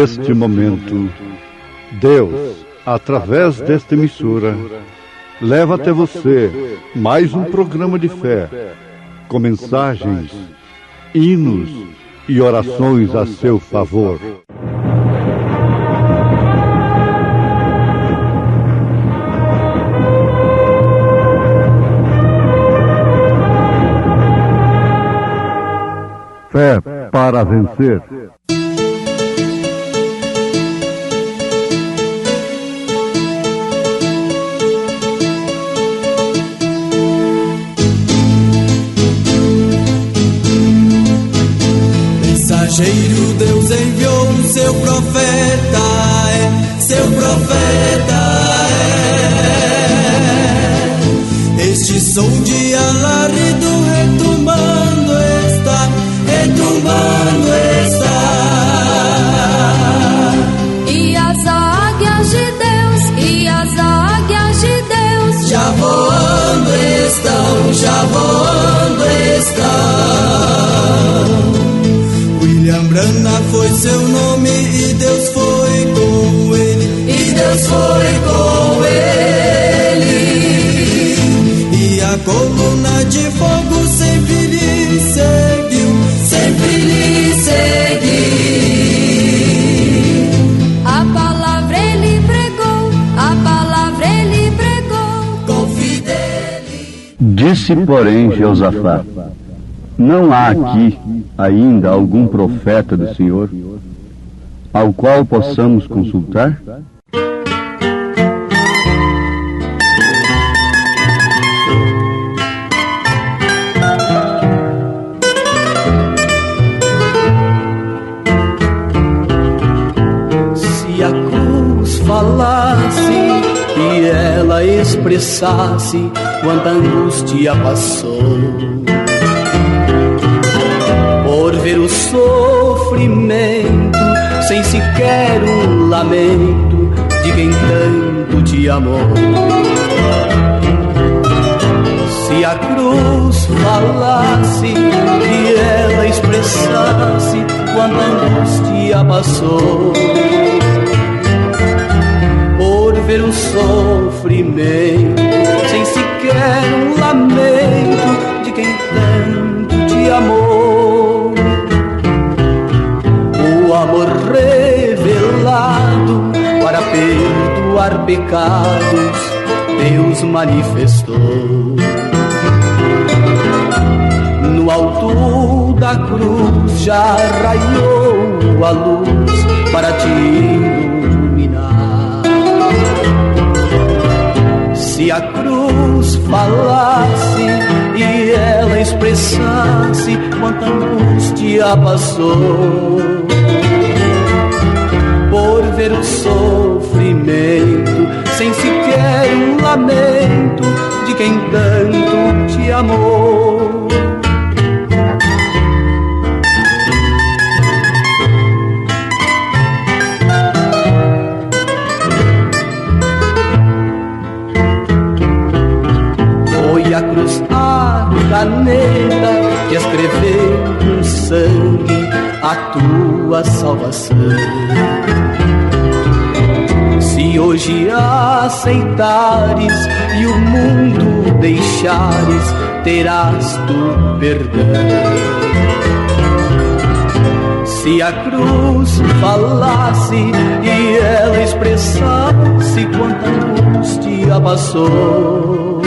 Neste momento, Deus, através desta emissora, leva até você mais um programa de fé, com mensagens, hinos e orações a seu favor. Fé para vencer. Mensageiro, Deus enviou o seu profeta, seu profeta é. Este som de alarido retumbando está, retumbando está. E as águias de Deus, e as águias de Deus já voando estão, já voando estão. William Branham foi seu nome e Deus foi com ele, e Deus foi com ele. E a coluna de fogo sempre lhe seguiu, sempre lhe seguiu. A palavra ele pregou, a palavra ele pregou com fidelidade. Disse, porém, Jeosafá: não há aqui ainda algum profeta do Senhor, ao qual possamos consultar? Se a cruz falasse e ela expressasse quanta angústia passou, por ver o sofrimento, sem sequer um lamento de quem tanto te amou. Se a cruz falasse e ela expressasse quanta angústia passou, por ver o sofrimento, sem sequer um lamento de quem tanto te amou. O amor revelado para perdoar pecados, Deus manifestou. No alto da cruz já raiou a luz para te iluminar. Se a cruz falasse e ela expressasse quanta angústia passou, por ver o sofrimento, sem sequer um lamento de quem tanto te amou. Foi a cruz a caneta que escreveu com sangue a tua salvação. Se hoje aceitares e o mundo deixares, terás tu perdão. Se a cruz falasse e ela expressasse quanta angústia passou,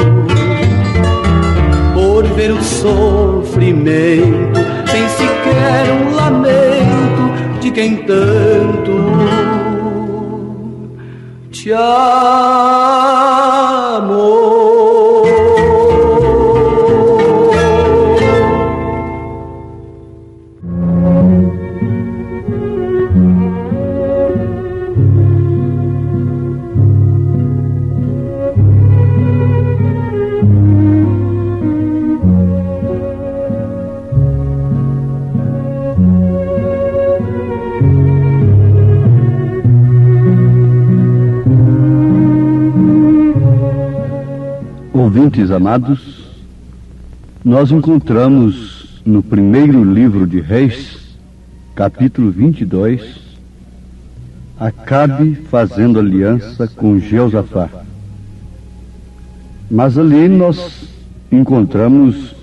por ver o sofrimento, sem sequer um lamento de quem tanto te amou. Ouvintes amados, nós encontramos no primeiro livro de Reis, capítulo 22, Acabe fazendo aliança com Jeosafá. Mas ali nós encontramos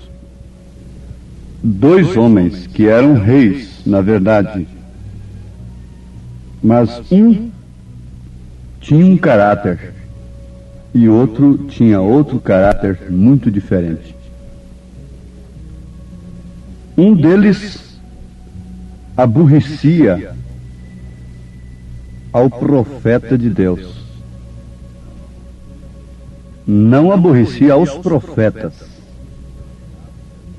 dois homens que eram reis, na verdade. Mas um tinha um caráter e outro tinha outro caráter muito diferente. Um deles aborrecia ao profeta de Deus. Não aborrecia aos profetas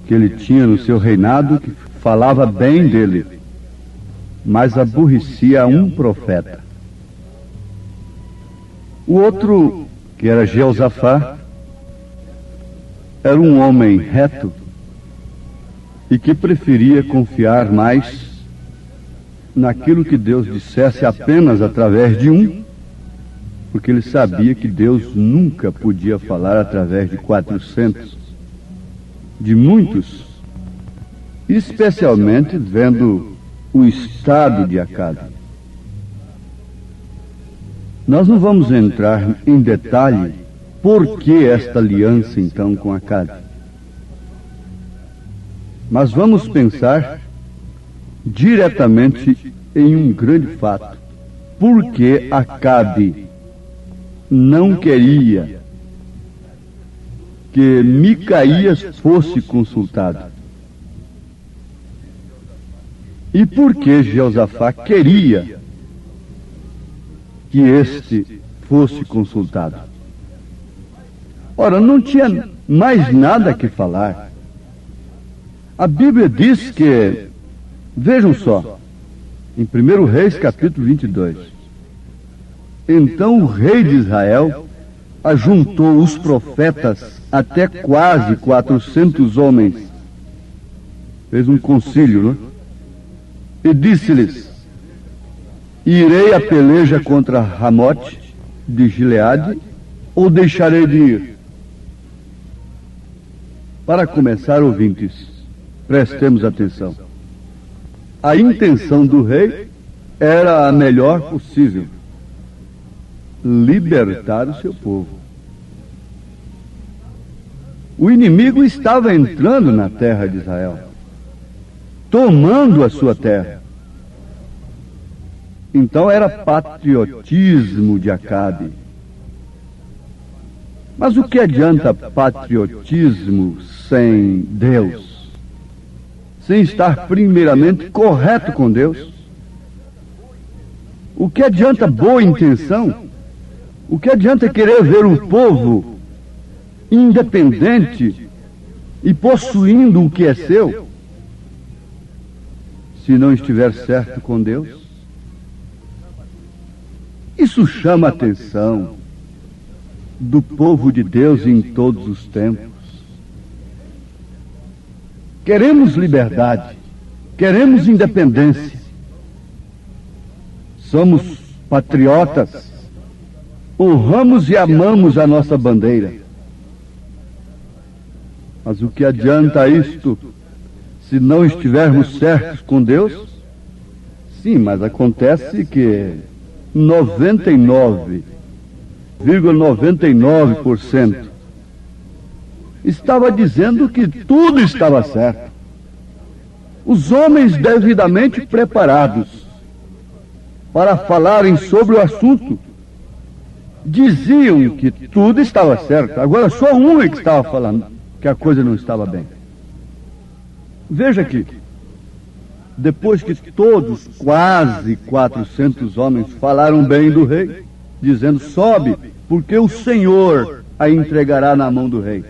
que ele tinha no seu reinado, que falava bem dele, mas aborrecia a um profeta. O outro, que era Jeosafá, era um homem reto e que preferia confiar mais naquilo que Deus dissesse apenas através de um, porque ele sabia que Deus nunca podia falar através de 400, de muitos, especialmente vendo o estado de Acabe. Nós não vamos entrar em detalhe por que esta aliança então com Acabe. Mas vamos pensar diretamente em um grande fato. Por que Acabe não queria que Micaías fosse consultado? E por que Jeosafá queria que este fosse consultado? Ora, não tinha mais nada que falar. A Bíblia diz que, vejam só, em 1 Reis capítulo 22, então o rei de Israel ajuntou os profetas, até quase 400 homens, fez um concílio, né? E disse-lhes: irei a peleja contra Ramote de Gileade, ou deixarei de ir? Para começar, ouvintes, prestemos atenção. A intenção do rei era a melhor possível: libertar o seu povo. O inimigo estava entrando na terra de Israel, tomando a sua terra. Então era patriotismo de Acabe. Mas o que adianta patriotismo sem Deus? Sem estar primeiramente correto com Deus? O que adianta boa intenção? O que adianta querer ver um povo independente e possuindo o que é seu, se não estiver certo com Deus? Isso chama a atenção do povo de Deus em todos os tempos. Queremos liberdade, queremos independência. Somos patriotas, honramos e amamos a nossa bandeira. Mas o que adianta isto se não estivermos certos com Deus? Sim, mas acontece que 99,99% estava dizendo que tudo estava certo. Os homens devidamente preparados para falarem sobre o assunto diziam que tudo estava certo. Agora só um é que estava falando que a coisa não estava bem. Veja aqui, depois que todos, quase 400 homens, falaram bem do rei, dizendo: sobe, porque o Senhor a entregará na mão do rei.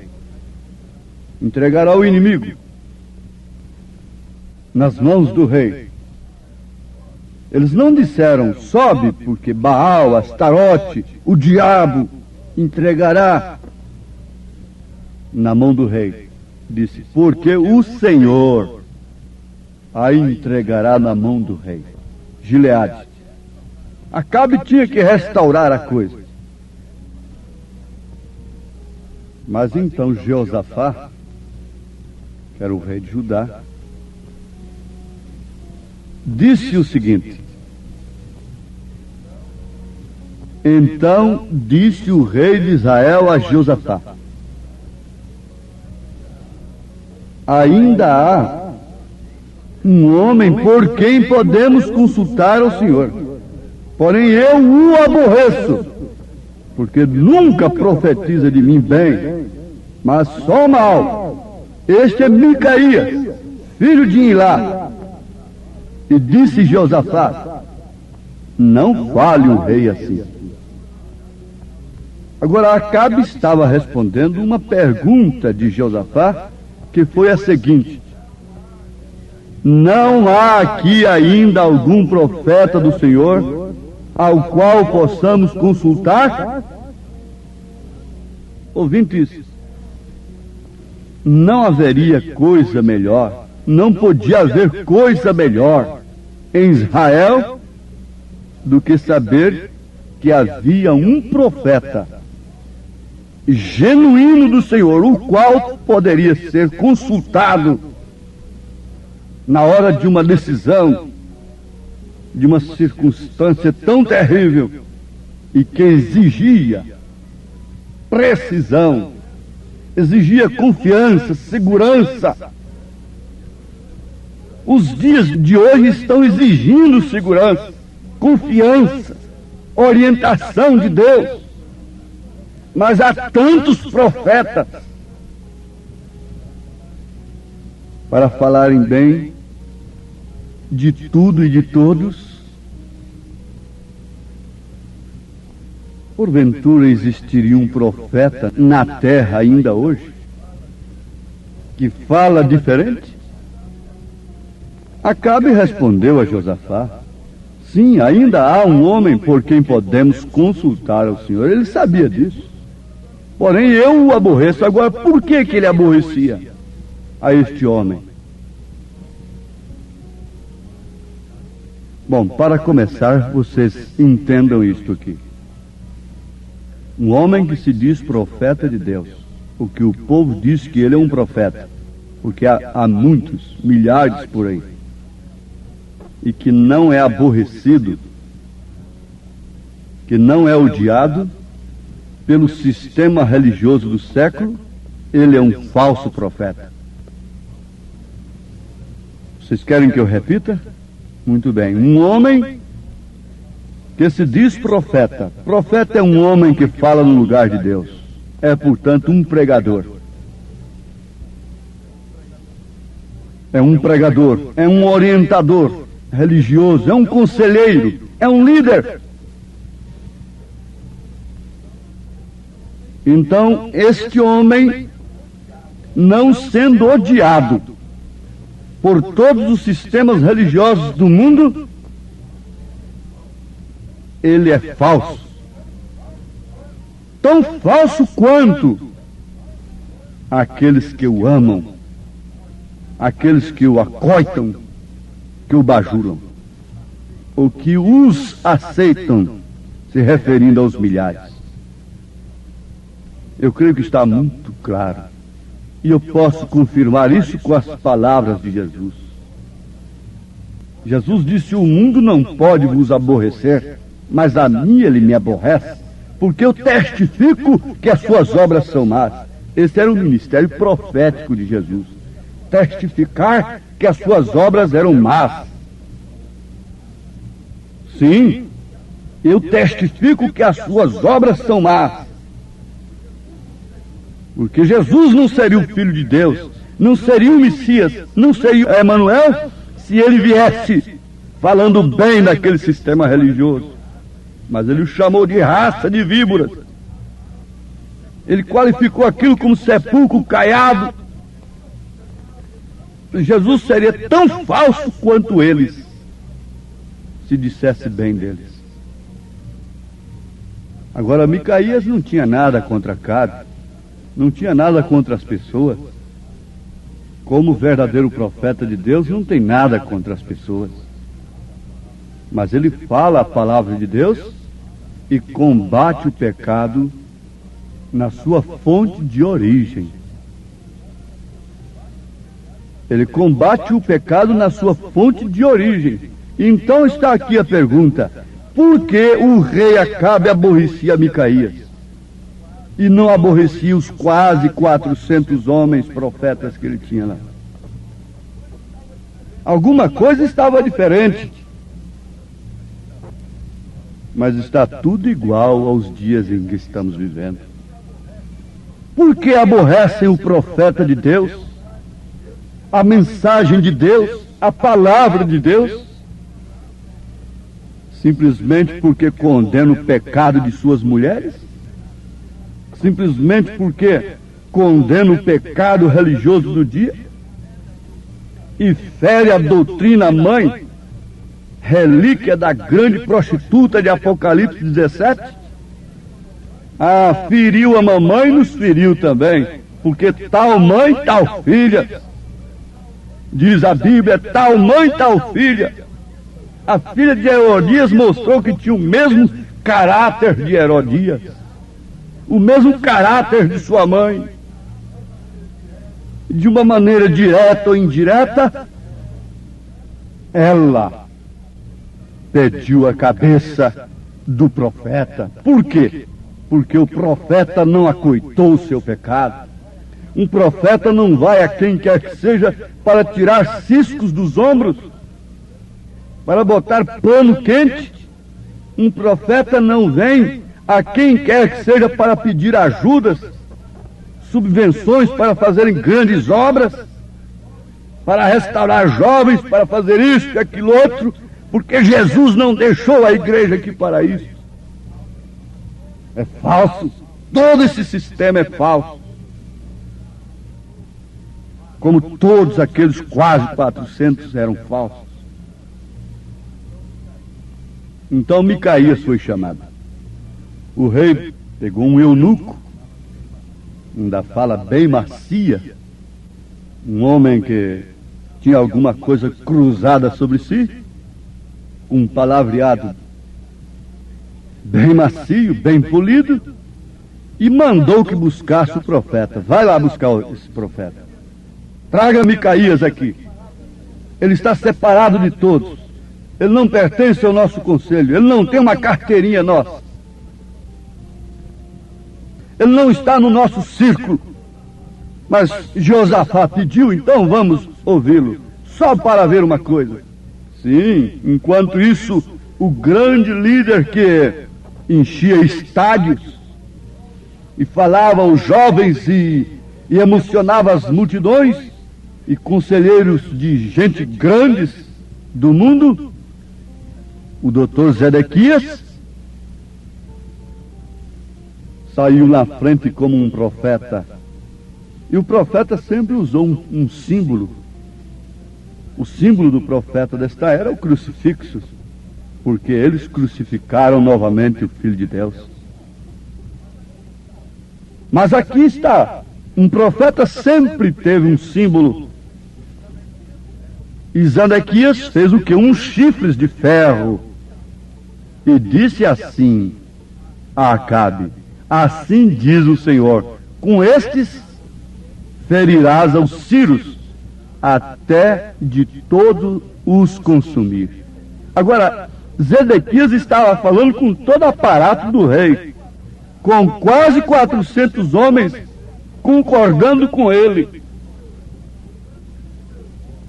Entregará o inimigo nas mãos do rei. Eles não disseram: sobe, porque Baal, Astarote, o diabo, entregará na mão do rei. Disse: porque o Senhor a entregará na mão do rei. Gileade. Acabe tinha que restaurar a coisa. Mas então Jeosafá, que era o rei de Judá, disse o seguinte: Então disse o rei de Israel a Josafá: ainda há um homem por quem podemos consultar ao Senhor, porém eu o aborreço, porque nunca profetiza de mim bem, mas só mal. Este é Micaías, filho de Ilá. E disse Josafá: não fale o rei assim. Agora Acabe estava respondendo uma pergunta de Josafá, que foi a seguinte: não há aqui ainda algum profeta do Senhor ao qual possamos consultar? Ouvintes, não haveria coisa melhor, não podia haver coisa melhor em Israel do que saber que havia um profeta genuíno do Senhor, o qual poderia ser consultado na hora de uma decisão, de uma circunstância tão terrível e que exigia precisão, exigia confiança, segurança. Os dias de hoje estão exigindo segurança, confiança, orientação de Deus. Mas há tantos profetas para falarem bem de tudo e de todos. Porventura existiria um profeta na terra ainda hoje que fala diferente? Acabe respondeu a Josafá: sim, ainda há um homem por quem podemos consultar ao Senhor. Ele sabia disso. Porém eu o aborreço. Agora, por que ele aborrecia a este homem? Bom, para começar, vocês entendam isto aqui. Um homem que se diz profeta de Deus, o que o povo diz que ele é um profeta, porque há muitos, milhares por aí, e que não é aborrecido, que não é odiado pelo sistema religioso do século, ele é um falso profeta. Vocês querem que eu repita? Muito bem. Um homem que se diz profeta. Profeta é um homem que fala no lugar de Deus. É, portanto, um pregador. É um pregador, é um orientador religioso, é um conselheiro, é um líder. Então, este homem, não sendo odiado por todos os sistemas religiosos do mundo, ele é falso. Tão falso quanto aqueles que o amam, aqueles que o acoitam, que o bajulam, ou que os aceitam, se referindo aos milhares. Eu creio que está muito claro. E eu posso confirmar isso com as palavras de Jesus. Jesus disse: o mundo não pode vos aborrecer, mas a mim ele me aborrece, porque eu testifico que as suas obras são más. Esse era o ministério profético de Jesus. Testificar que as suas obras eram más. Sim, eu testifico que as suas obras são más. Porque Jesus não seria o Filho de Deus, não seria o Messias, não seria Emanuel, se ele viesse falando bem daquele sistema religioso. Mas ele o chamou de raça de víboras. Ele qualificou aquilo como sepulcro caiado. Jesus seria tão falso quanto eles, se dissesse bem deles. Agora, Micaías não tinha nada contra Acabe, não tinha nada contra as pessoas. Como verdadeiro profeta de Deus, não tem nada contra as pessoas. Mas ele fala a palavra de Deus e combate o pecado na sua fonte de origem. Ele combate o pecado na sua fonte de origem. Então está aqui a pergunta: por que o rei Acabe aborrecia Micaías e não aborrecia os quase 400 homens profetas que ele tinha lá? Alguma coisa estava diferente. Mas está tudo igual aos dias em que estamos vivendo. Por que aborrecem o profeta de Deus, a mensagem de Deus, a palavra de Deus? Simplesmente porque condena o pecado de suas mulheres? Simplesmente porque condena o pecado religioso do dia? E fere a doutrina mãe, relíquia da grande prostituta de Apocalipse 17? Ah, feriu a mamãe, nos feriu também, porque tal mãe, tal filha. Diz a Bíblia, tal mãe, tal filha. A filha de Herodias mostrou que tinha o mesmo caráter de Herodias, o mesmo caráter de sua mãe. De uma maneira direta ou indireta, ela pediu a cabeça do profeta. Por quê? Porque o profeta não acoitou o seu pecado. Um profeta não vai a quem quer que seja para tirar ciscos dos ombros, para botar pano quente. Um profeta não vem a quem quer que seja para pedir ajudas, subvenções para fazerem grandes obras, para restaurar jovens, para fazer isso e aquilo outro, porque Jesus não deixou a igreja aqui para isso. É falso. Todo esse sistema é falso. Como todos aqueles quase 400 eram falsos. Então Micaías foi chamado. O rei pegou um eunuco, ainda fala bem macia, um homem que tinha alguma coisa cruzada sobre si, um palavreado bem macio, bem polido, e mandou que buscasse o profeta. Vai lá buscar esse profeta. Traga Micaías aqui. Ele está separado de todos. Ele não pertence ao nosso conselho. Ele não tem uma carteirinha nossa. Ele não está no nosso círculo. Mas Josafá pediu, então vamos ouvi-lo. Só para ver uma coisa. Sim, enquanto isso, o grande líder que enchia estádios e falava aos jovens e emocionava as multidões, e conselheiros de gente grandes do mundo, o doutor Zedequias, saiu na frente como um profeta. E o profeta sempre usou um símbolo. O símbolo do profeta desta era é o crucifixo, porque eles crucificaram novamente o Filho de Deus. Mas aqui está, um profeta sempre teve um símbolo. E Zedequias fez o que? Uns chifres de ferro. E disse assim a Acabe: assim diz o Senhor, com estes ferirás aos círios, até de todos os consumir. Agora, Zedequias estava falando com todo o aparato do rei, com quase 400 homens concordando com ele.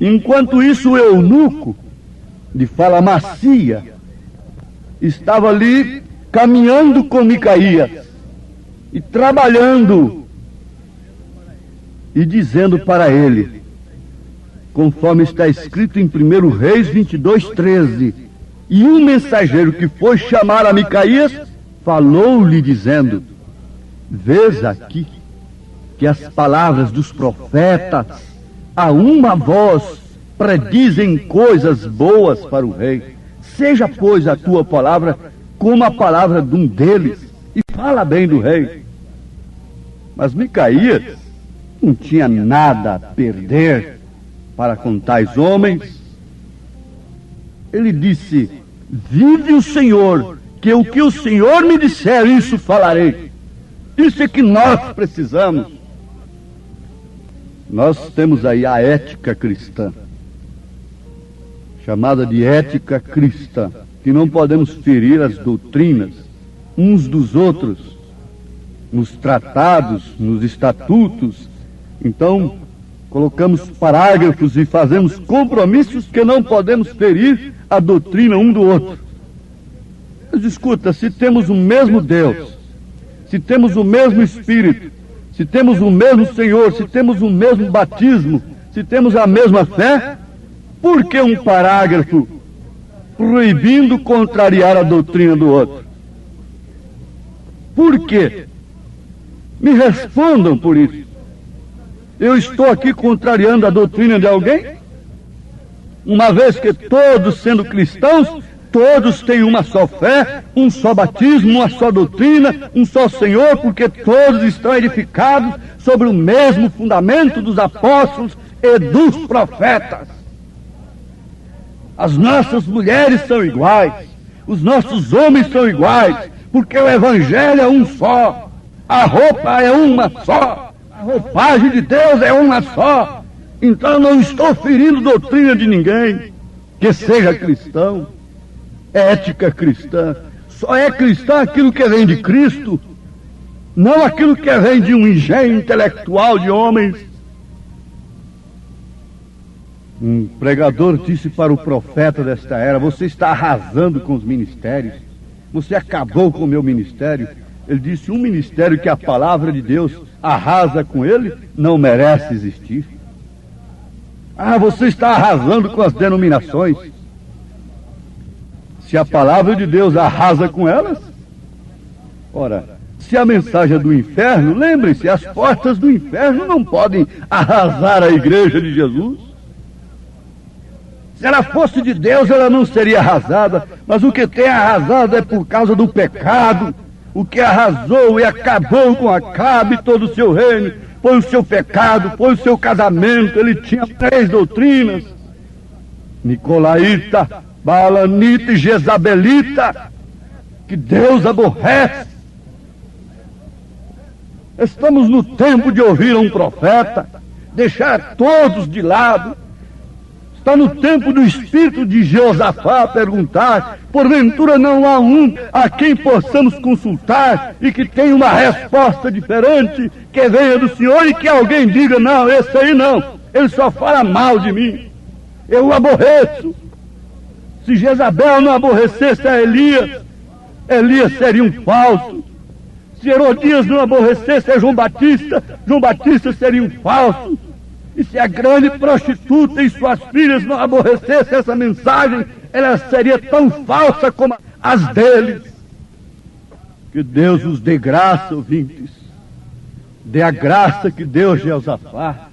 Enquanto isso, o eunuco, de fala macia, estava ali caminhando com Micaías e trabalhando e dizendo para ele, conforme está escrito em 1 Reis 22:13, e um mensageiro que foi chamar a Micaías falou-lhe dizendo: vês aqui que as palavras dos profetas a uma voz predizem coisas boas para o rei. Seja, pois, a tua palavra como a palavra de um deles, e fala bem do rei. Mas Micaías não tinha nada a perder para com tais homens. Ele disse: vive o Senhor, que o que o Senhor me disser, isso falarei. Isso é que nós precisamos. Nós temos aí a ética cristã, chamada de ética cristã. que não podemos ferir as doutrinas uns dos outros, nos tratados, nos estatutos. Então, colocamos parágrafos e fazemos compromissos que não podemos ferir a doutrina um do outro. Mas escuta, se temos o mesmo Deus, se temos o mesmo Espírito, se temos o mesmo Senhor, se temos o mesmo batismo, se temos a mesma fé, por que um parágrafo proibindo contrariar a doutrina do outro? Por quê? Me respondam por isso. Eu estou aqui contrariando a doutrina de alguém? Uma vez que todos, sendo cristãos, todos têm uma só fé, um só batismo, uma só doutrina, um só Senhor, porque todos estão edificados sobre o mesmo fundamento dos apóstolos e dos profetas. As nossas mulheres são iguais, os nossos homens são iguais, porque o Evangelho é um só, a roupa é uma só, a roupagem de Deus é uma só. Então eu não estou ferindo doutrina de ninguém que seja cristão. Ética cristã, só é cristã aquilo que vem de Cristo, não aquilo que vem de um engenho intelectual de homens. Um pregador disse para o profeta desta era: você está arrasando com os ministérios, você acabou com o meu ministério. Ele disse: um ministério que a palavra de Deus arrasa com ele não merece existir. Ah, você está arrasando com as denominações. Se a palavra de Deus arrasa com elas, ora, se a mensagem é do inferno, lembrem-se, as portas do inferno não podem arrasar a igreja de Jesus. Se ela fosse de Deus, ela não seria arrasada, mas o que tem arrasado é por causa do pecado. O que arrasou e acabou com Acabe todo o seu reino foi o seu pecado, foi o seu casamento. Ele tinha 3 doutrinas: nicolaíta, baalanita e jezabelita, que Deus aborrece. Estamos no tempo de ouvir um profeta, deixar todos de lado. Está no tempo do espírito de Jeosafá perguntar: porventura não há um a quem possamos consultar e que tenha uma resposta diferente, que venha do Senhor, e que alguém diga: não, esse aí não, ele só fala mal de mim, eu o aborreço. Se Jezabel não aborrecesse a Elias, Elias seria um falso. Se Herodias não aborrecesse a João Batista seria um falso. E se a grande prostituta e suas filhas não aborrecessem essa mensagem, ela seria tão falsa como as deles. Que Deus os dê graça, ouvintes. Dê a graça que Deus de Jeosafá.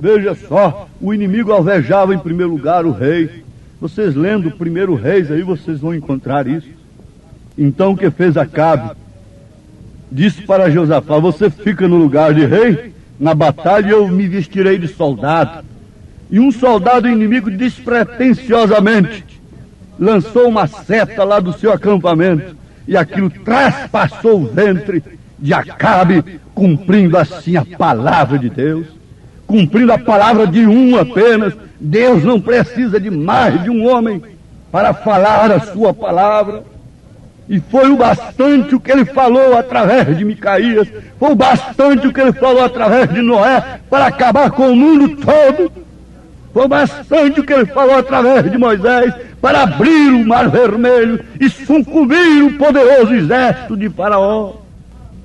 Veja só, o inimigo alvejava em primeiro lugar o rei. Vocês lendo o primeiro Reis aí, vocês vão encontrar isso. Então o que fez Acabe? Disse para Jeosafá: você fica no lugar de rei, na batalha eu me vestirei de soldado. E um soldado inimigo despretensiosamente lançou uma seta lá do seu acampamento, e aquilo traspassou o ventre de Acabe, cumprindo assim a palavra de Deus, cumprindo a palavra de um apenas. Deus não precisa de mais de um homem para falar a sua palavra. E foi o bastante o que ele falou através de Micaías, foi o bastante o que ele falou através de Noé para acabar com o mundo todo. Foi bastante o que ele falou através de Moisés para abrir o mar vermelho e sucumbir o poderoso exército de Faraó.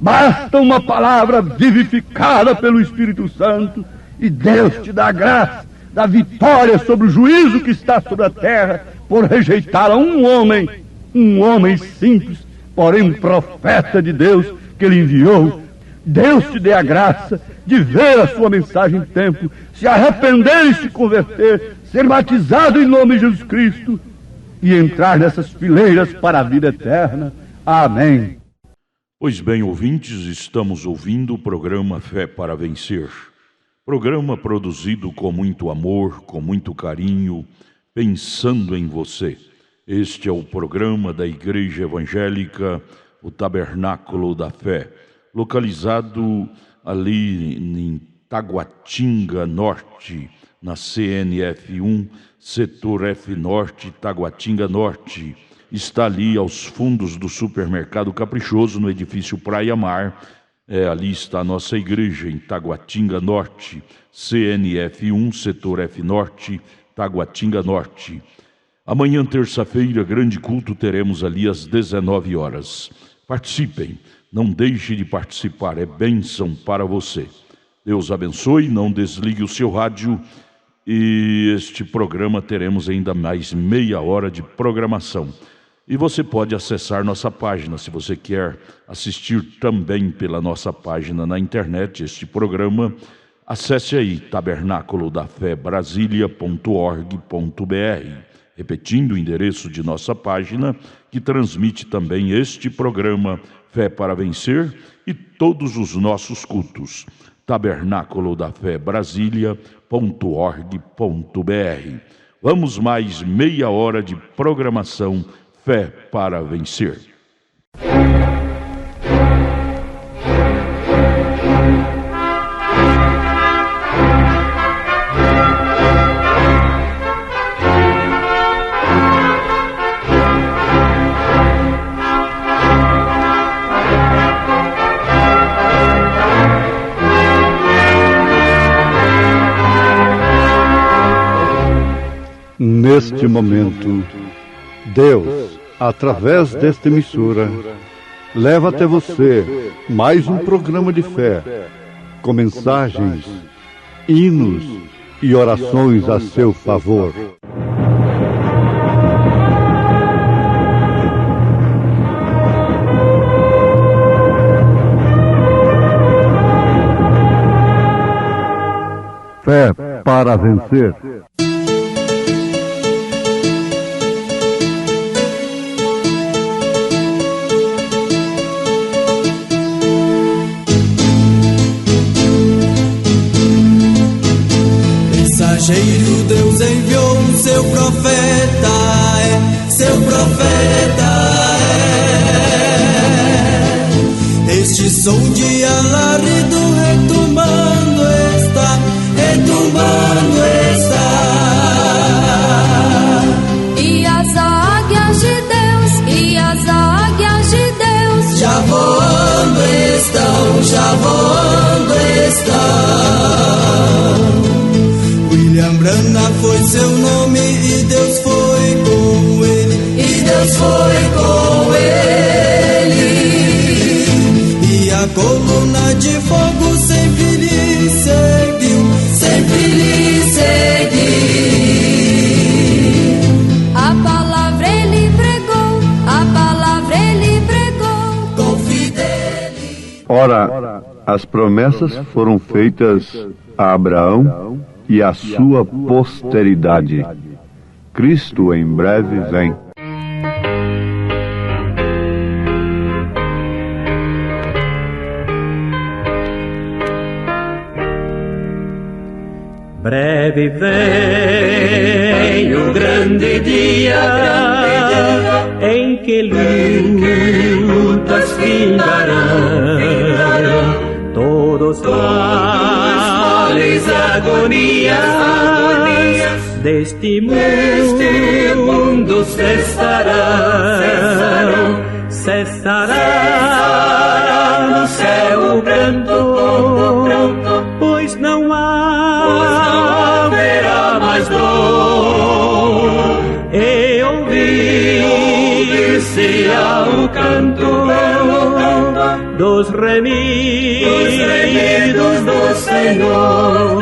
Basta uma palavra vivificada pelo Espírito Santo e Deus te dá a graça da vitória sobre o juízo que está sobre a terra por rejeitar a um homem simples, porém um profeta de Deus que ele enviou. Deus te dê a graça de ver a sua mensagem em tempo, se arrepender e se converter, ser batizado em nome de Jesus Cristo e entrar nessas fileiras para a vida eterna. Amém. Pois bem, ouvintes, estamos ouvindo o programa Fé para Vencer. Programa produzido com muito amor, com muito carinho, pensando em você. Este é o programa da Igreja Evangélica, o Tabernáculo da Fé, localizado ali em Taguatinga Norte, na CNF 1, setor F Norte, Taguatinga Norte, está ali aos fundos do Supermercado Caprichoso, no edifício Praia Mar. Ali está a nossa igreja, em Taguatinga Norte, CNF 1, Setor F Norte, Taguatinga Norte. Amanhã, terça-feira, grande culto, teremos ali às 19 horas. Participem, não deixe de participar, é bênção para você. Deus abençoe, não desligue o seu rádio. E este programa teremos ainda mais meia hora de programação. E você pode acessar nossa página, se você quer assistir também pela nossa página na internet este programa, acesse aí tabernacolodaFéBrasilia.org.br, repetindo o endereço de nossa página, que transmite também este programa Fé para Vencer e todos os nossos cultos. tabernacolodaFéBrasilia.org.br. Vamos mais meia hora de programação Fé para Vencer. Neste momento, Deus, através desta emissora, leva até você mais um programa de fé, com mensagens, hinos e orações a seu favor. Fé para vencer. Mensageiro Deus enviou seu profeta, seu profeta Este som de alarido retumbando está, retumbando está. E as águias de Deus, e as águias de Deus já voando estão, já voando estão. William Branham foi seu nome e Deus foi com ele, e Deus foi com ele. E a coluna de fogo sempre lhe seguiu, sempre lhe seguiu. A palavra ele pregou, a palavra ele pregou com fidelidade. Ora, as promessas foram feitas a Abraão e a sua posteridade. Cristo em breve vem. Breve vem o grande dia em que lutas findarão, todos males, agonias deste mundo cessarão, cessará no céu o pranto, pois não haverá mais dor, e ouvir-se-á o canto dos remidos do Senhor.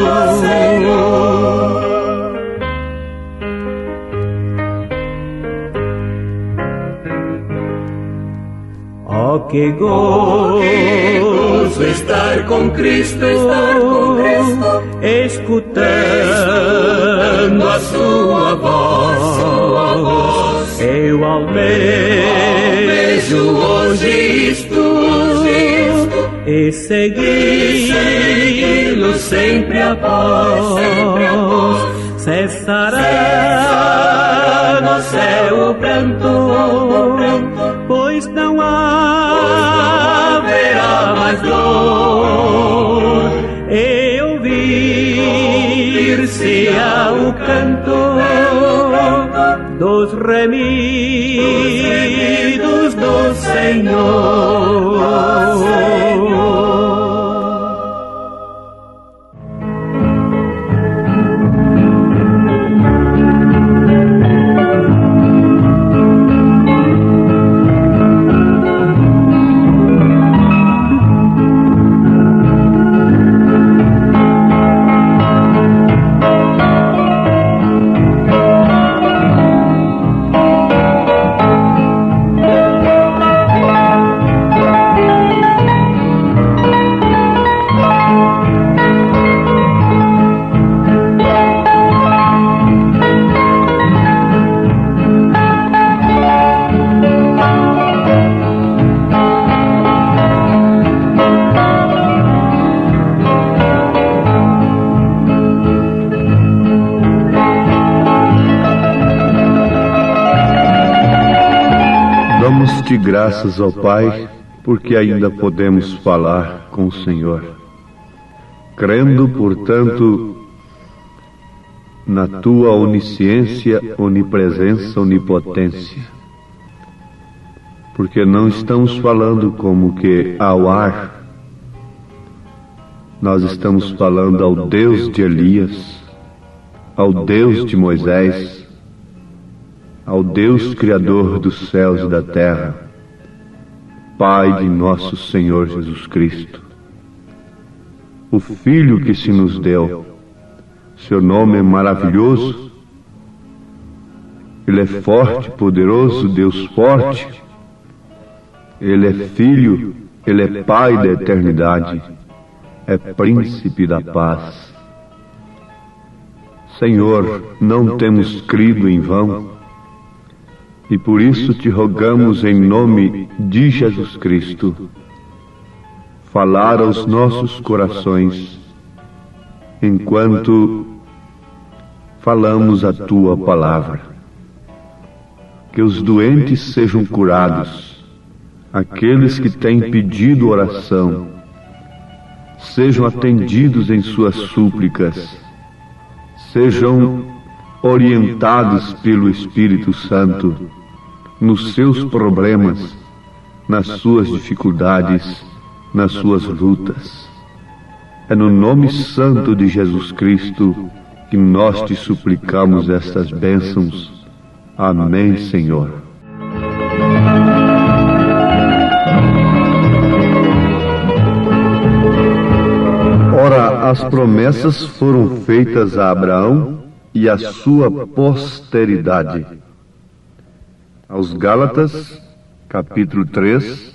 Oh, que gozo estar com Cristo, escutando a sua voz. Eu almejo hoje isto e segui-lo sempre após. Cessará no céu o pranto, pois não haverá mais dor, e ouvir-se-á o canto dos remidos do Senhor. Damos-te graças, ó Pai, porque ainda podemos falar com o Senhor. Crendo, portanto, na tua onisciência, onipresença, onipotência. Porque não estamos falando como que ao ar. Nós estamos falando ao Deus de Elias, ao Deus de Moisés, ao Deus Criador dos céus e da terra, Pai de nosso Senhor Jesus Cristo, o Filho que se nos deu. Seu nome é maravilhoso, Ele é forte, poderoso, Deus forte, Ele é Filho, Ele é Pai da eternidade, é Príncipe da paz. Senhor, não temos crido em vão, e por isso te rogamos em nome de Jesus Cristo, falar aos nossos corações, enquanto falamos a tua palavra. Que os doentes sejam curados, aqueles que têm pedido oração, sejam atendidos em suas súplicas, sejam orientados pelo Espírito Santo nos seus problemas, nas suas dificuldades, nas suas lutas. É no nome santo de Jesus Cristo que nós te suplicamos estas bênçãos. Amém, Senhor. Ora, as promessas foram feitas a Abraão e a sua posteridade. Aos Gálatas, capítulo 3,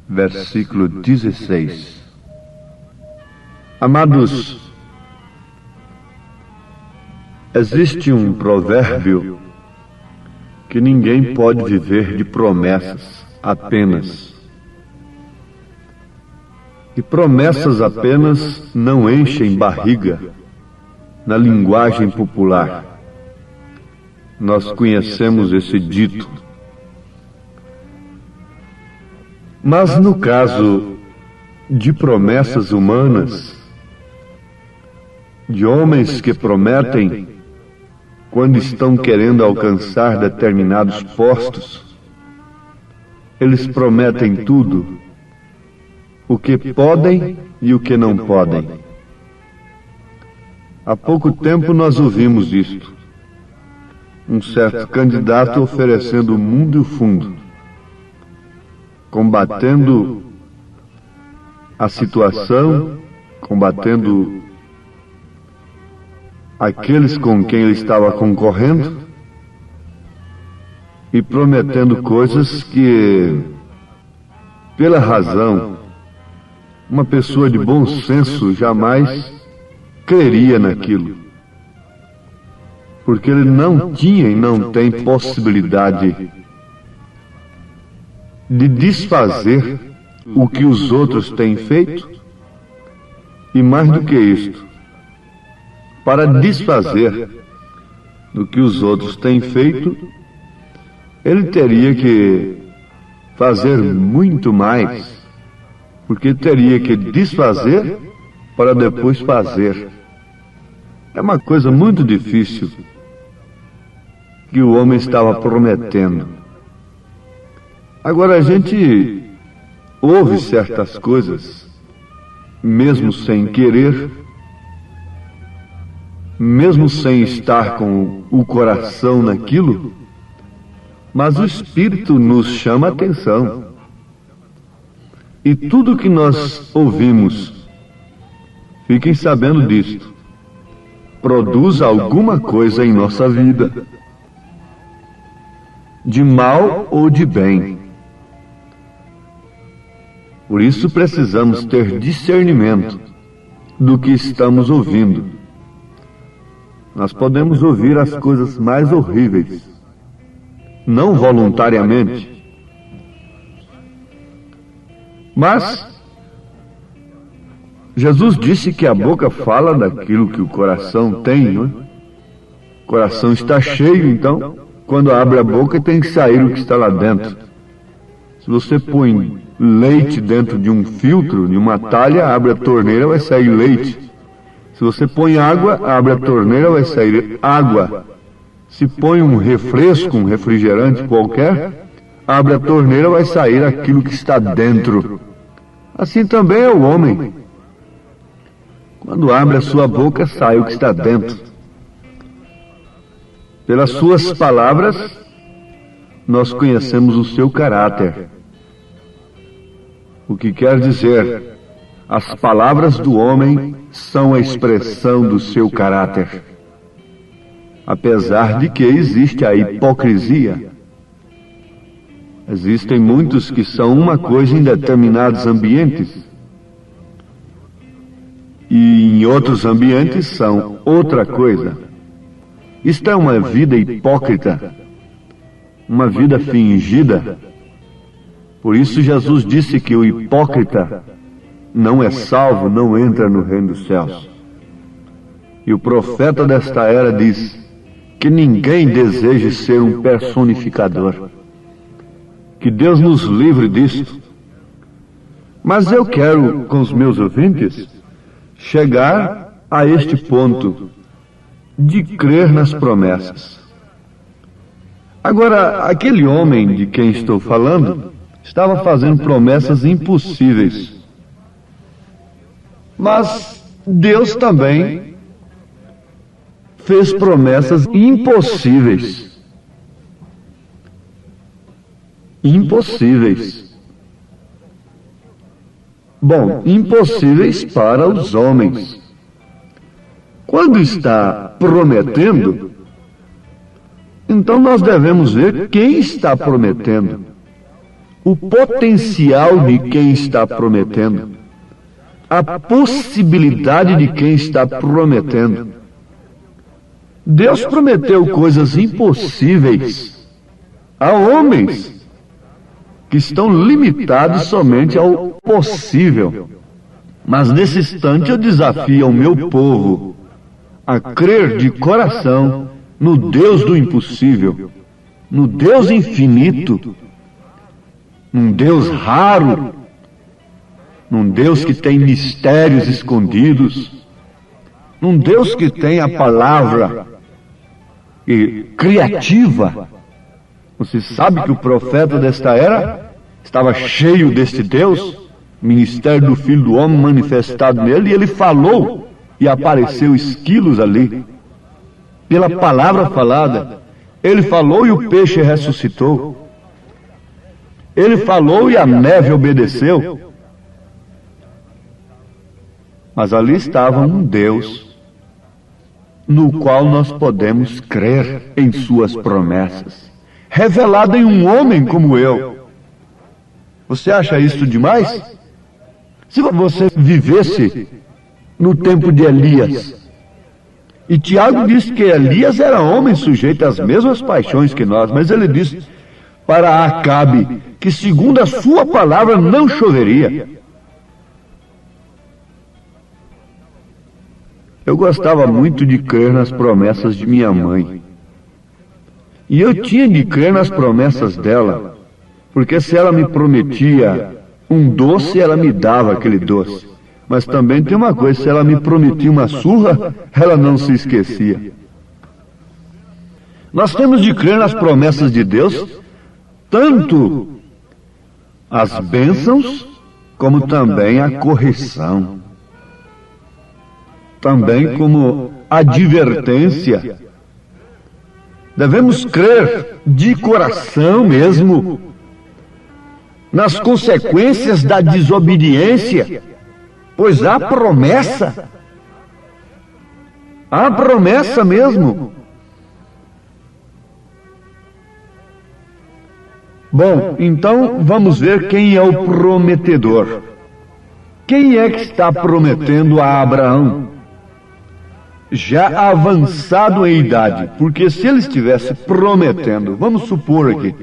versículo 16. Amados, existe um provérbio que ninguém pode viver de promessas apenas. E promessas apenas não enchem barriga na linguagem popular. Nós conhecemos esse dito. Mas no caso de promessas humanas, de homens que prometem quando estão querendo alcançar determinados postos, eles prometem tudo, o que podem e o que não podem. Há pouco tempo nós ouvimos isto. Um certo candidato oferecendo o mundo e o fundo, combatendo a situação, combatendo aqueles com quem ele estava concorrendo e prometendo coisas que, pela razão, uma pessoa de bom senso jamais creria naquilo. Porque ele não tinha e não tem possibilidade de desfazer o que os outros têm feito, e mais do que isto, para desfazer do que os outros têm feito, ele teria que fazer muito mais, porque teria que desfazer para depois fazer. É uma coisa muito difícil. que o homem estava prometendo. Agora, a gente ouve certas coisas, mesmo sem querer, mesmo sem estar com o coração naquilo, mas o Espírito nos chama a atenção. E tudo que nós ouvimos, fiquem sabendo disto, produz alguma coisa em nossa vida, de mal ou de bem. Por isso precisamos ter discernimento do que estamos ouvindo. Nós podemos ouvir as coisas mais horríveis, não voluntariamente, mas Jesus disse que a boca fala daquilo que o coração tem, não é? O coração está cheio, então, quando abre a boca tem que sair o que está lá dentro. Se você põe leite dentro de um filtro, de uma talha, abre a torneira, vai sair leite. Se você põe água, abre a torneira, vai sair água. Se põe um refresco, um refrigerante qualquer, abre a torneira, vai sair aquilo que está dentro. Assim também é o homem. Quando abre a sua boca, sai o que está dentro. Pelas suas palavras, nós conhecemos o seu caráter. O que quer dizer, as palavras do homem são a expressão do seu caráter. Apesar de que existe a hipocrisia. Existem muitos que são uma coisa em determinados ambientes e em outros ambientes são outra coisa. Isto é uma vida hipócrita, uma vida fingida. Por isso Jesus disse que o hipócrita não é salvo, não entra no reino dos céus. E o profeta desta era diz que ninguém deseje ser um personificador. Que Deus nos livre disto. Mas eu quero, com os meus ouvintes, chegar a este ponto de crer nas promessas. Agora, aquele homem de quem estou falando estava fazendo promessas impossíveis. Mas Deus também fez promessas impossíveis. Impossíveis. Bom, impossíveis para os homens. Quando está prometendo, então nós devemos ver quem está prometendo, o potencial de quem está prometendo, a possibilidade de quem está prometendo. Deus prometeu coisas impossíveis a homens que estão limitados somente ao possível. Mas nesse instante eu desafio o meu povo a crer de coração no Deus do impossível, no Deus infinito, num Deus raro, num Deus que tem mistérios escondidos, num Deus que tem a palavra criativa. Você sabe que o profeta desta era estava cheio deste Deus, ministério do Filho do Homem manifestado nele, e ele falou, e apareceu esquilos ali. Pela palavra falada, ele falou e o peixe ressuscitou. Ele falou e a neve obedeceu. Mas ali estava um Deus, no qual nós podemos crer em suas promessas, revelado em um homem como eu. Você acha isso demais? Se você vivesse no tempo de Elias, e Tiago disse que Elias era homem sujeito às mesmas paixões que nós, mas ele disse para Acabe que segundo a sua palavra não choveria. Eu gostava muito de crer nas promessas de minha mãe. E eu tinha de crer nas promessas dela, porque se ela me prometia um doce, ela me dava aquele doce. Mas também tem uma coisa, se ela me prometia uma surra, ela não se esquecia. Nós temos de crer nas promessas de Deus, tanto as bênçãos, como também a correção. Também como advertência. Devemos crer de coração mesmo nas consequências da desobediência, pois há promessa. Há promessa mesmo. Bom, então vamos ver quem é o prometedor. Quem é que está prometendo a Abraão? Já avançado em idade, porque se ele estivesse prometendo, vamos supor aqui,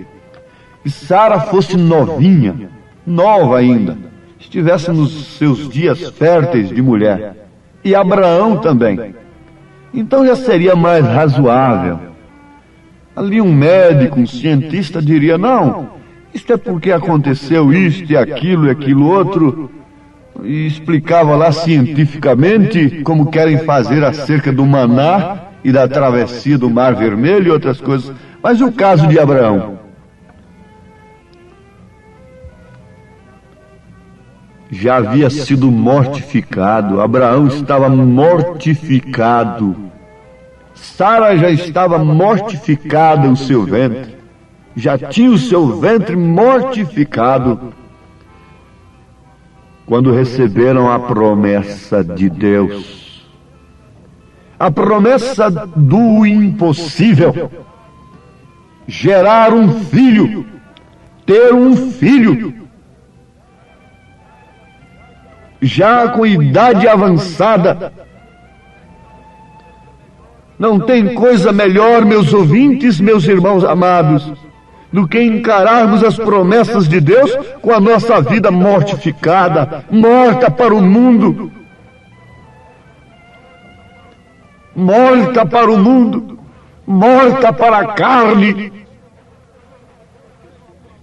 que Sara fosse novinha, nova ainda, estivesse nos seus dias férteis de mulher, e Abraão também, então já seria mais razoável. Ali um médico, um cientista diria, não, isto é porque aconteceu isto e aquilo outro, e explicava lá cientificamente como querem fazer acerca do maná e da travessia do Mar Vermelho e outras coisas. Mas o caso de Abraão? Já havia sido mortificado, Abraão estava mortificado. Sara já estava mortificada o seu ventre, já tinha o seu ventre mortificado, quando receberam a promessa de Deus, a promessa do impossível, gerar um filho, ter um filho, já com idade avançada. Não tem coisa melhor, meus ouvintes, meus irmãos amados, do que encararmos as promessas de Deus com a nossa vida mortificada, morta para o mundo. Morta para o mundo, morta para a carne.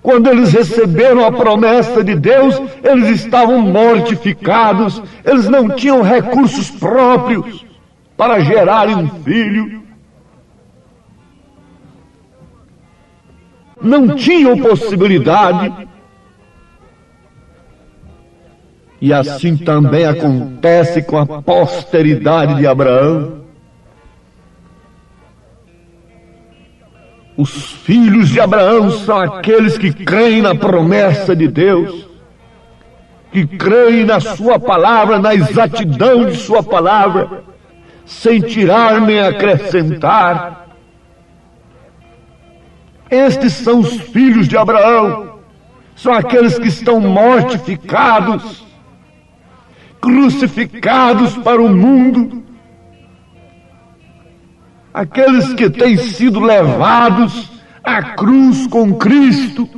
Quando eles receberam a promessa de Deus, eles estavam mortificados, eles não tinham recursos próprios para gerarem um filho. Não tinham possibilidade. E assim também acontece com a posteridade de Abraão. Os filhos de Abraão são aqueles que creem na promessa de Deus, que creem na sua palavra, na exatidão de sua palavra, sem tirar nem acrescentar. Estes são os filhos de Abraão, são aqueles que estão mortificados, crucificados para o mundo, aqueles que têm sido levados à cruz com Cristo,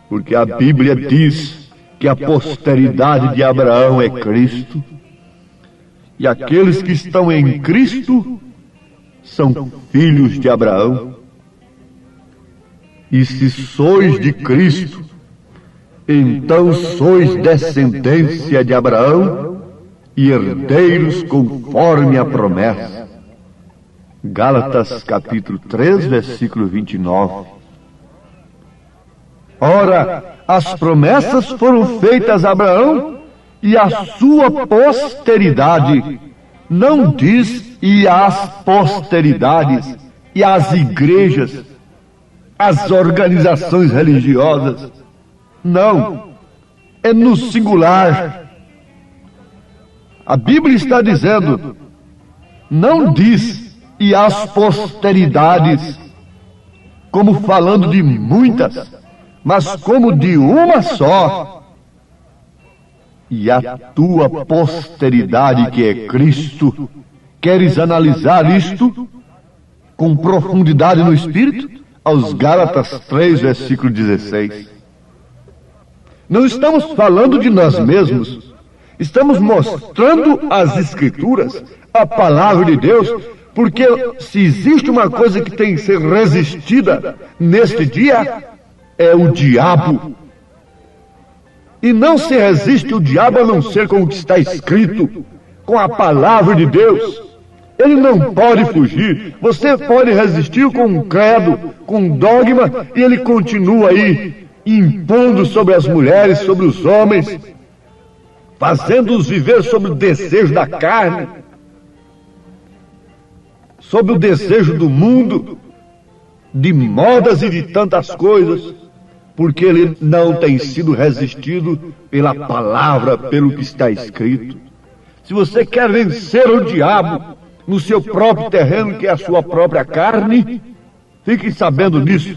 porque a Bíblia diz que a posteridade de Abraão é Cristo, e aqueles que estão em Cristo são filhos de Abraão. E se sois de Cristo, então sois descendência de Abraão e herdeiros conforme a promessa. Gálatas capítulo 3, versículo 29. Ora, as promessas foram feitas a Abraão e a sua posteridade. Não diz e as posteridades, e as igrejas, as organizações religiosas. Não, é no singular. A Bíblia está dizendo, não diz e as posteridades, como falando de muitas, mas como de uma só. E a tua posteridade, que é Cristo. Queres analisar isto com profundidade no Espírito? Aos Gálatas 3, versículo 16. Não estamos falando de nós mesmos. Estamos mostrando as Escrituras, a palavra de Deus, porque se existe uma coisa que tem que ser resistida neste dia, é o diabo. E não se resiste o diabo a não ser com o que está escrito, com a palavra de Deus. Ele não pode fugir. Você pode resistir com um credo, com um dogma, e ele continua aí impondo sobre as mulheres, sobre os homens, fazendo-os viver sobre o desejo da carne, sobre o desejo do mundo, de modas e de tantas coisas, porque ele não tem sido resistido pela palavra, pelo que está escrito. Se você quer vencer o diabo no seu próprio terreno, que é a sua própria carne, fique sabendo disso,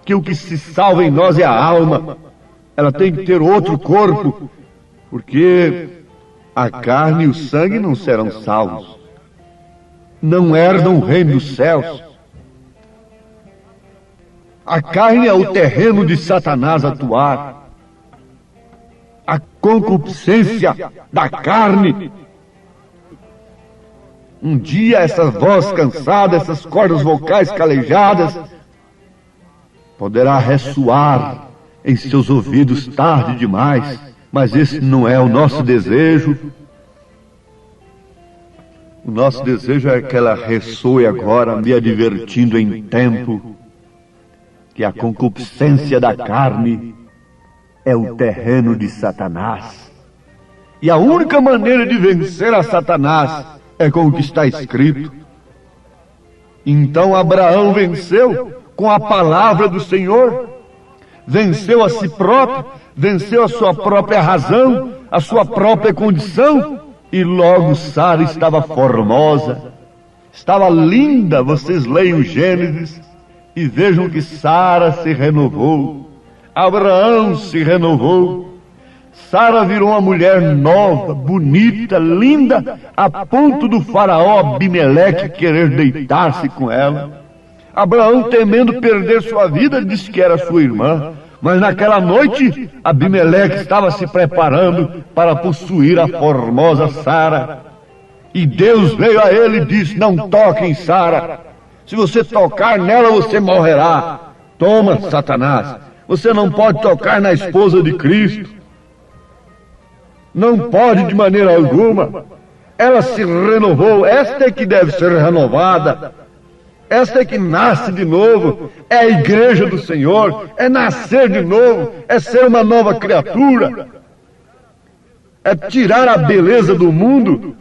que o que se salva em nós é a alma. Ela tem que ter outro corpo, porque a carne e o sangue não serão salvos, não herdam o reino dos céus. A carne é o terreno de Satanás atuar. A concupiscência da carne. Um dia essa voz cansada, essas cordas vocais calejadas, poderá ressoar em seus ouvidos tarde demais, mas esse não é o nosso desejo. O nosso desejo é que ela ressoe agora, me advertindo em tempo que a concupiscência da carne é o terreno de Satanás. E a única maneira de vencer a Satanás é com o que está escrito. Então Abraão venceu com a palavra do Senhor, venceu a si próprio, venceu a sua própria razão, a sua própria condição, e logo Sara estava formosa, estava linda. Vocês leiam Gênesis e vejam que Sara se renovou, Abraão se renovou. Sara virou uma mulher nova, bonita, linda, a ponto do faraó Abimeleque querer deitar-se com ela. Abraão, temendo perder sua vida, disse que era sua irmã, mas naquela noite Abimeleque estava se preparando para possuir a formosa Sara. E Deus veio a ele e disse: não toque em Sara. Se você tocar nela, você morrerá. Toma, Satanás, você não pode tocar na esposa de Cristo. Não pode de maneira alguma. Ela se renovou. Esta é que deve ser renovada. Esta é que nasce de novo. É a igreja do Senhor. É nascer de novo. É ser uma nova criatura. É tirar a beleza do mundo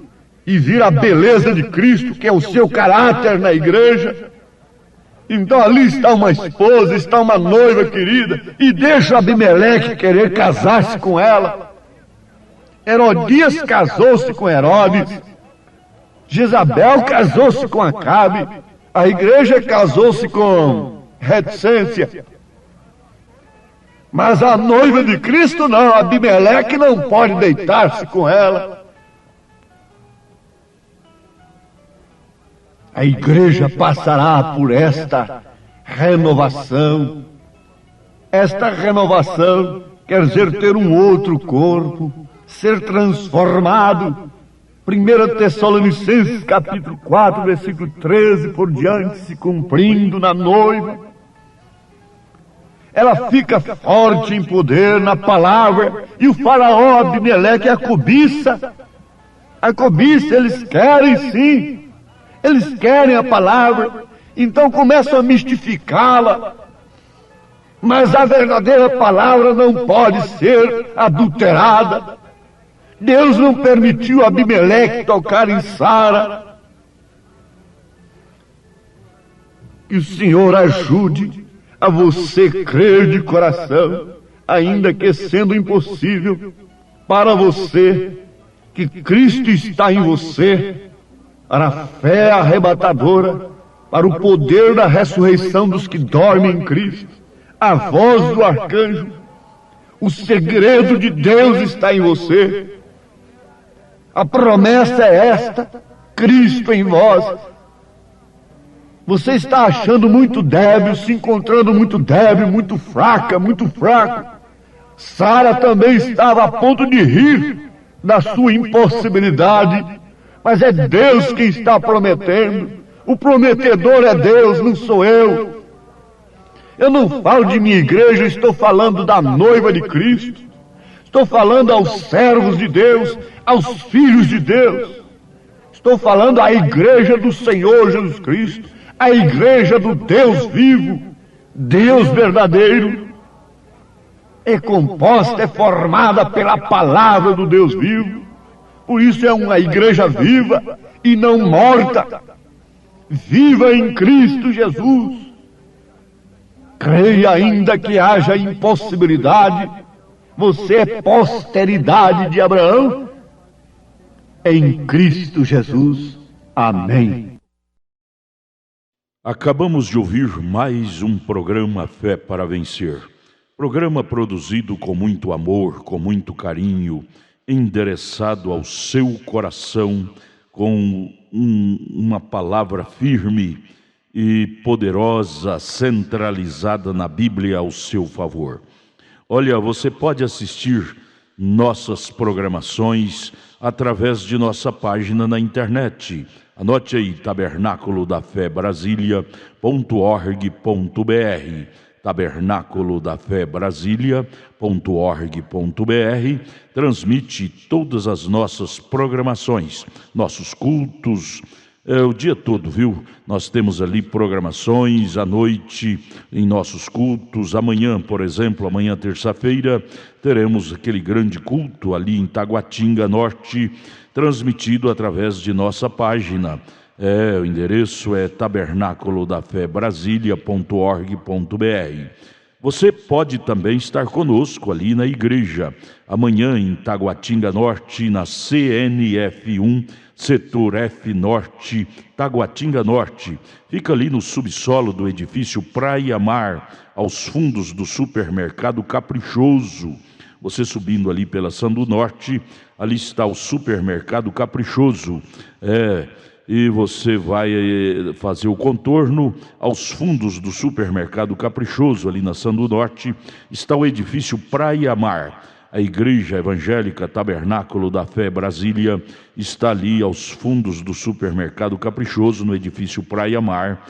e vir a beleza de Cristo, que é o seu caráter na igreja. Então ali está uma esposa, está uma noiva querida, e deixa Abimeleque querer casar-se com ela. Herodias casou-se com Herodes, Jezabel casou-se com Acabe, a igreja casou-se com reticência. Mas a noiva de Cristo não, Abimeleque não pode deitar-se com ela. A igreja passará por esta renovação. Esta renovação quer dizer ter um outro corpo, ser transformado. 1 Tessalonicenses capítulo 4, versículo 13 por diante, se cumprindo na noiva. Ela fica forte em poder na palavra, e o faraó Abimeleque é a cobiça. A cobiça, eles querem sim. Eles querem a palavra, então começam a mistificá-la. Mas a verdadeira palavra não pode ser adulterada. Deus não permitiu a Abimeleque tocar em Sara. Que o Senhor ajude a você crer de coração, ainda que sendo impossível para você, que Cristo está em você, para a fé arrebatadora, para o poder da ressurreição dos que dormem em Cristo, a voz do arcanjo. O segredo de Deus está em você. A promessa é esta: Cristo em vós. Você está achando muito débil, se encontrando muito débil, muito fraca, muito fraco. Sara também estava a ponto de rir da sua impossibilidade. Mas é Deus quem está prometendo. O prometedor é Deus, não sou eu. Eu não falo de minha igreja, estou falando da noiva de Cristo. Estou falando aos servos de Deus, aos filhos de Deus. Estou falando a igreja do Senhor Jesus Cristo, a igreja do Deus vivo, Deus verdadeiro. É composta, é formada pela palavra do Deus vivo. Por isso é uma igreja viva e não morta. Viva em Cristo Jesus. Creia ainda que haja impossibilidade. Você é posteridade de Abraão. Em Cristo Jesus. Amém. Acabamos de ouvir mais um programa Fé para Vencer. Programa produzido com muito amor, com muito carinho, endereçado ao seu coração, com uma palavra firme e poderosa, centralizada na Bíblia ao seu favor. Olha, você pode assistir nossas programações através de nossa página na internet. Anote aí, tabernaculodafebrasilia.org.br, tabernaculodafebrasilia.org.br, transmite todas as nossas programações, nossos cultos, o dia todo, viu? Nós temos ali programações à noite em nossos cultos. Amanhã, por exemplo, amanhã terça-feira, teremos aquele grande culto ali em Taguatinga Norte, transmitido através de nossa página. O endereço é tabernaculodafebrasilia.org.br. Você pode também estar conosco ali na igreja, amanhã em Taguatinga Norte, na CNF1, Setor F Norte, Taguatinga Norte. Fica ali no subsolo do edifício Praia Mar, aos fundos do supermercado Caprichoso. Você subindo ali pela Sandu Norte, ali está o supermercado Caprichoso. E você vai fazer o contorno aos fundos do supermercado Caprichoso, ali na Sandu Norte, está o edifício Praia Mar. A Igreja Evangélica Tabernáculo da Fé Brasília está ali aos fundos do supermercado Caprichoso, no edifício Praia Mar,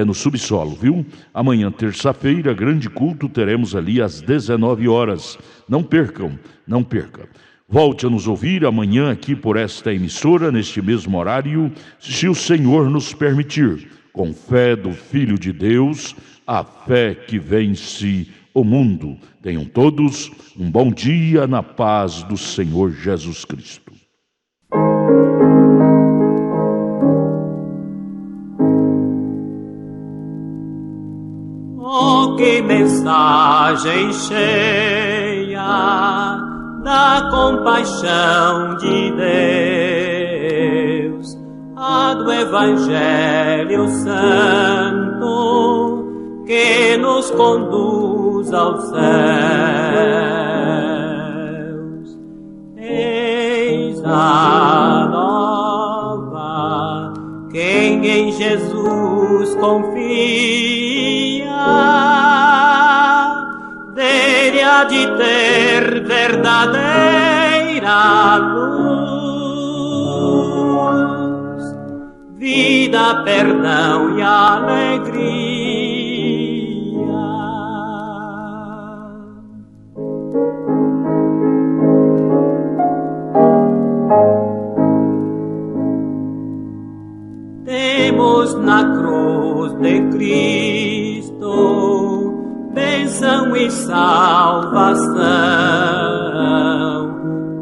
no subsolo, viu? Amanhã, terça-feira, grande culto, teremos ali às 19 horas. Não percam, não percam. Volte a nos ouvir amanhã aqui por esta emissora, neste mesmo horário, se o Senhor nos permitir, com fé do Filho de Deus, a fé que vence o mundo. Tenham todos um bom dia na paz do Senhor Jesus Cristo. Oh, que mensagem cheia da compaixão de Deus, a do Evangelho Santo, que nos conduz aos céus. Eis a nova, quem em Jesus confia, dele há de ter verdadeira luz, vida, perdão e alegria. Temos na cruz de Cristo bênção e salvação,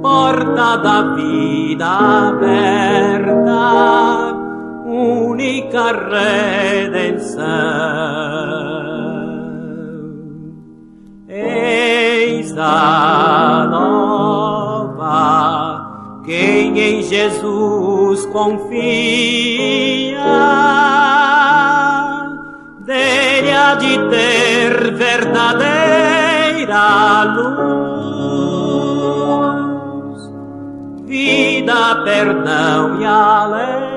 porta da vida aberta, única redenção. Eis a nova, quem em Jesus confia, dele há de ter verdadeira luz, vida, perdão e alegria.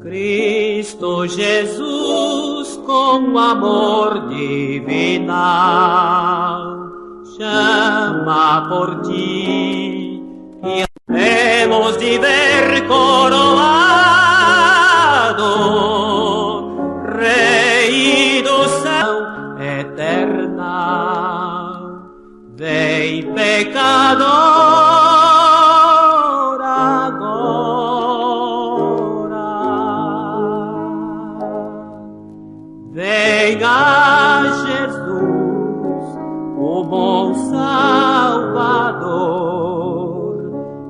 Cristo Jesus com amor divinal, chama por ti e hemos de ver coroado, Rei do céu eterna. Vem, pecador, agora. Venha Jesus, o bom Salvador.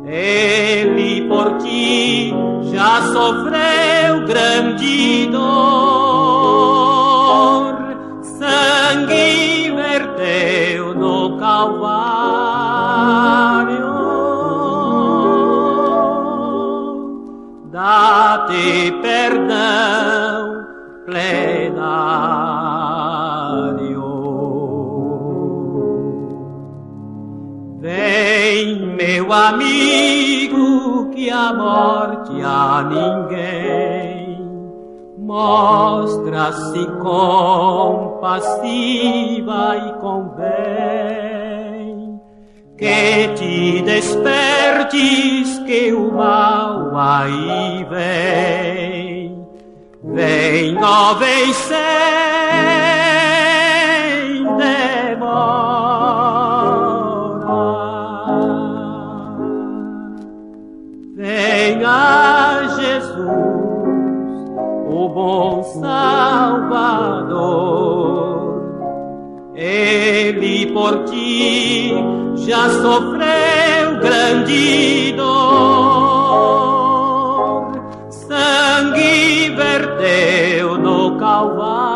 Ele por ti já sofreu grande dor. Sangue verteu no Calvário. Dá-te perdão plenário. Vem, meu amigo, que a morte a ninguém mostra-se compassiva e convém que te despertes, que o mal aí vem. Vem, ó, vem sem demora. Venha Jesus, o bom Salvador. Ele por ti já sofreu grande dor. Sangue verteu no Calvário.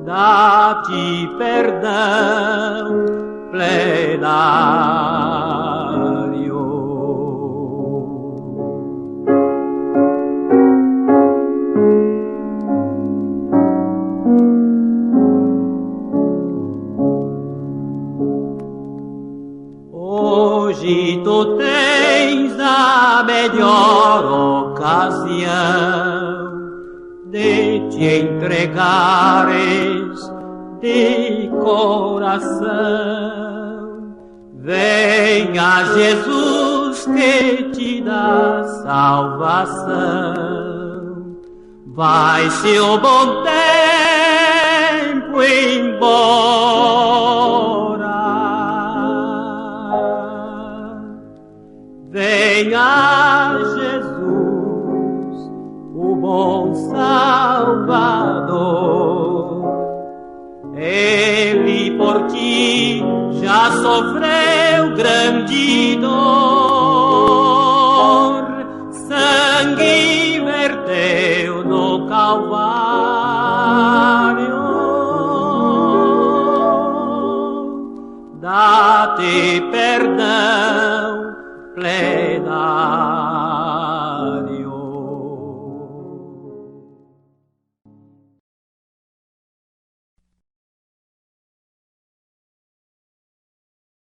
Dá-te perdão plenário. Hoje tu tens a melhor ocasião de te entregares de coração. Venha Jesus que te dá salvação. Vai-se o bom tempo embora. Venha Jesus, o bom Salvador. Ele por ti já sofreu grande dor. Sangue verteu no Calvário. Dá-te perdão plenário.